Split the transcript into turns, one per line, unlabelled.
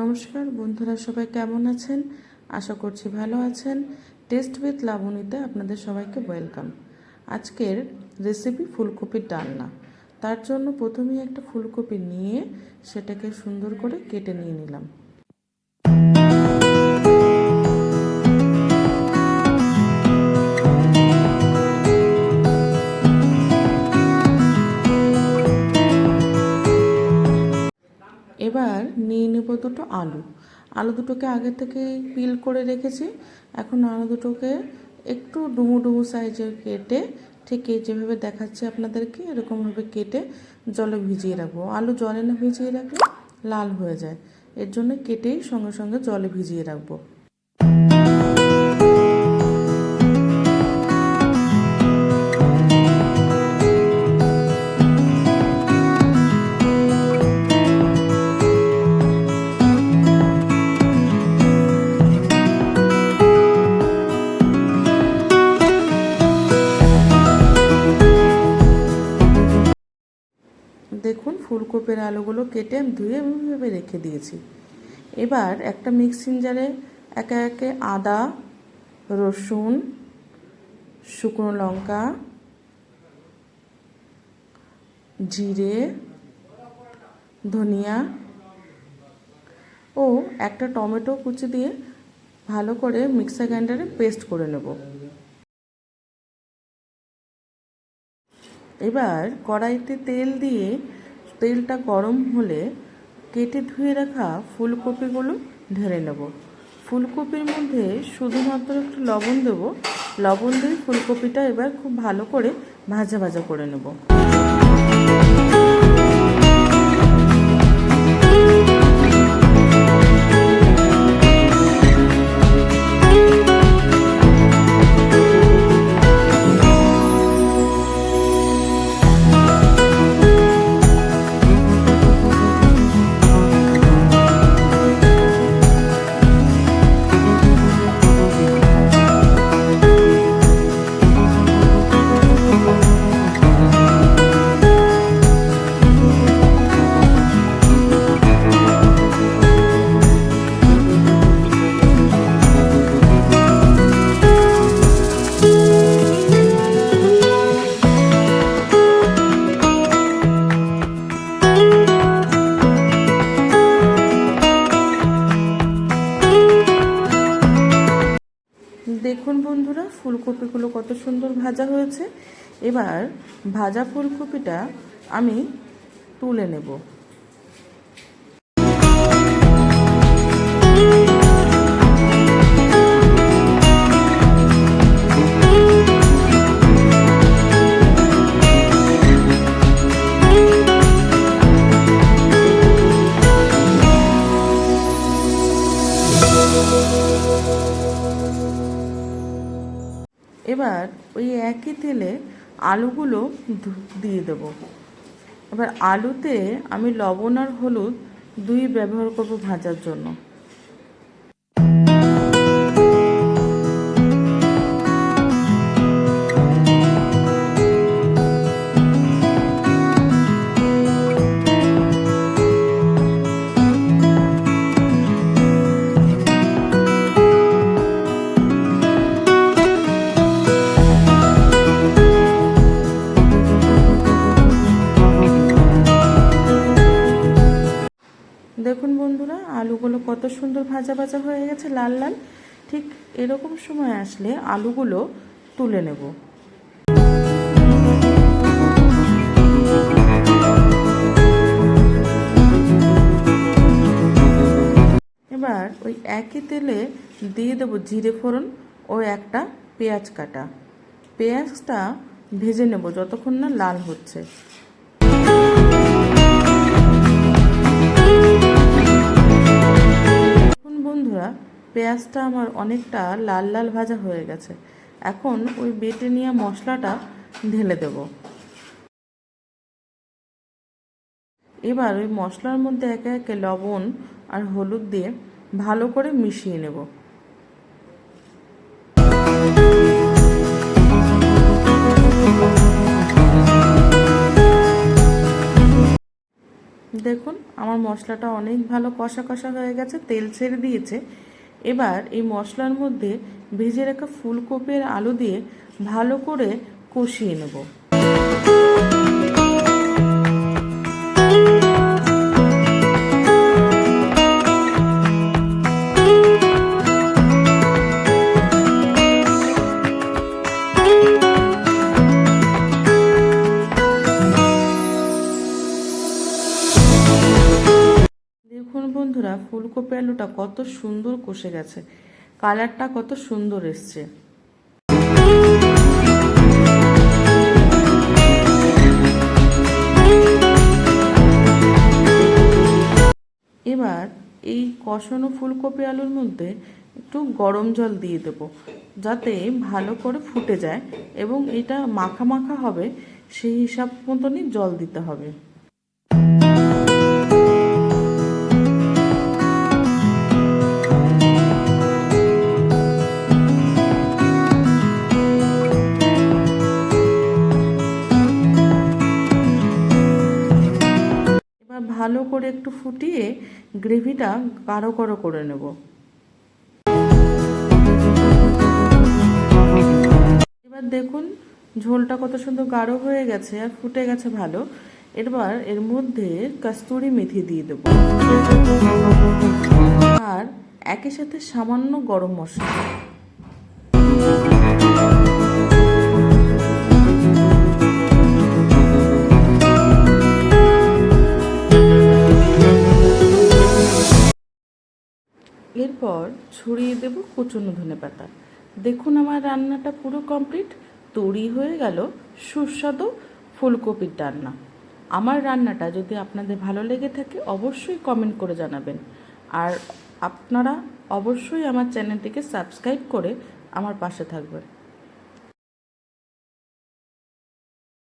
নমস্কার বন্ধুরা, সবাই কেমন আছেন? আশা করছি ভালো আছেন। টেস্ট উইথ লাবণীতে আপনাদের সবাইকে ওয়েলকাম। আজকের রেসিপি ফুলকপির ডালনা। তার জন্য প্রথমেই একটা ফুলকপি নিয়ে সেটাকে সুন্দর করে কেটে নিয়ে নিলাম। এবার নিয়ে নেব দুটো আলু দুটোকে আগে থেকে পিল করে রেখেছি। এখন আলু দুটোকে একটু ডুমু ডুমু সাইজের কেটে ঠিক যেভাবে দেখাচ্ছি আপনাদেরকে এরকমভাবে কেটে জলে ভিজিয়ে রাখবো। আলু জলে না ভিজিয়ে রাখলে লাল হয়ে যায়, এর জন্য কেটেই সঙ্গে সঙ্গে জলে ভিজিয়ে রাখবো। দেখুন ফুলকপির আলুগুলো কেটে আমি ধুয়ে এভাবে রেখে দিয়েছি। এবার একটা মিক্সিং জারে একে একে আদা, রসুন, শুকনো লঙ্কা, জিরে, ধনিয়া ও একটা টমেটো কুচি দিয়ে ভালো করে মিক্সার গ্রাইন্ডারে পেস্ট করে নেব। এবার কড়াইতে তেল দিয়ে তেলটা গরম হলে কেটে ধুয়ে রাখা ফুলকপিগুলো ঢেলে নেব। ফুলকপির মধ্যে শুধুমাত্র একটু লবণ দেব। লবণ দিয়ে ফুলকপিটা এবার খুব ভালো করে ভাজা ভাজা করে নেব। দেখুন বন্ধুরা, ফুলকপিগুলো কত সুন্দর ভাজা হয়েছে। এবার ভাজা ফুলকপিটা আমি তুলে নেব। এবার ওই একই তেলে আলুগুলো দিয়ে দেব। এবার আলুতে আমি লবণ আর হলুদ দুই ব্যবহার করব ভাজার জন্য। দেখুন বন্ধুরা, আলুগুলো কত সুন্দর ভাজা ভাজা হয়ে গেছে, লাল লাল। ঠিক এরকম সময় আসলে আলুগুলো তুলে নেব। এবার ওই একই তেলে দিয়ে দেবো জিরে ফোড়ন ও একটা পেঁয়াজ কাটা। পেঁয়াজটা ভেজে নেব যতক্ষণ না লাল হচ্ছে। বন্ধুরা, পেঁয়াজটা আমার অনেকটা লাল লাল ভাজা হয়ে গেছে। এখন ওই বেটে নেওয়া মশলাটা ঢেলে দেব। এবার ওই মশলার মধ্যে একে একে লবণ আর হলুদ দিয়ে ভালো করে মিশিয়ে নেব। দেখুন আমার মশলাটা অনেক ভালো কষা কষা হয়ে গেছে, তেল ছেড়ে দিয়েছে। এবার এই মশলার মধ্যে ভেজে রাখা ফুলকপি আর আলু দিয়ে ভালো করে কষিয়ে নেব। দেখুন বন্ধুরা, ফুলকপি আলুটা কত সুন্দর কষে গেছে, কালারটা কত সুন্দর এসছে। এবার এই কষানো ফুলকপি আলুর মধ্যে একটু গরম জল দিয়ে দেবো, যাতে ভালো করে ফুটে যায় এবং এটা মাখা মাখা হবে, সেই হিসাব মতনই জল দিতে হবে। ভালো করে একটু ফুটিয়ে গ্রেভিটা গাঢ় গাঢ় করে নেব। এবার দেখুন ঝোলটা কত সুন্দর গাঢ় হয়ে গেছে আর ফুটে গেছে ভালো। এবার এর মধ্যে কস্তুরি মেথি দিয়ে দেব আর একই সাথে সামান্য গরম মশলা। এরপর ছড়িয়ে দেব কুচনো ধনেপাতা। দেখুন আমার রান্নাটা পুরো কমপ্লিট, তৈরি হয়ে গেল সুস্বাদু ফুলকপির রান্না। আমার রান্নাটা যদি আপনাদের ভালো লেগে থাকে অবশ্যই কমেন্ট করে জানাবেন, আর আপনারা অবশ্যই আমার চ্যানেলটিকে সাবস্ক্রাইব করে আমার পাশে থাকবেন।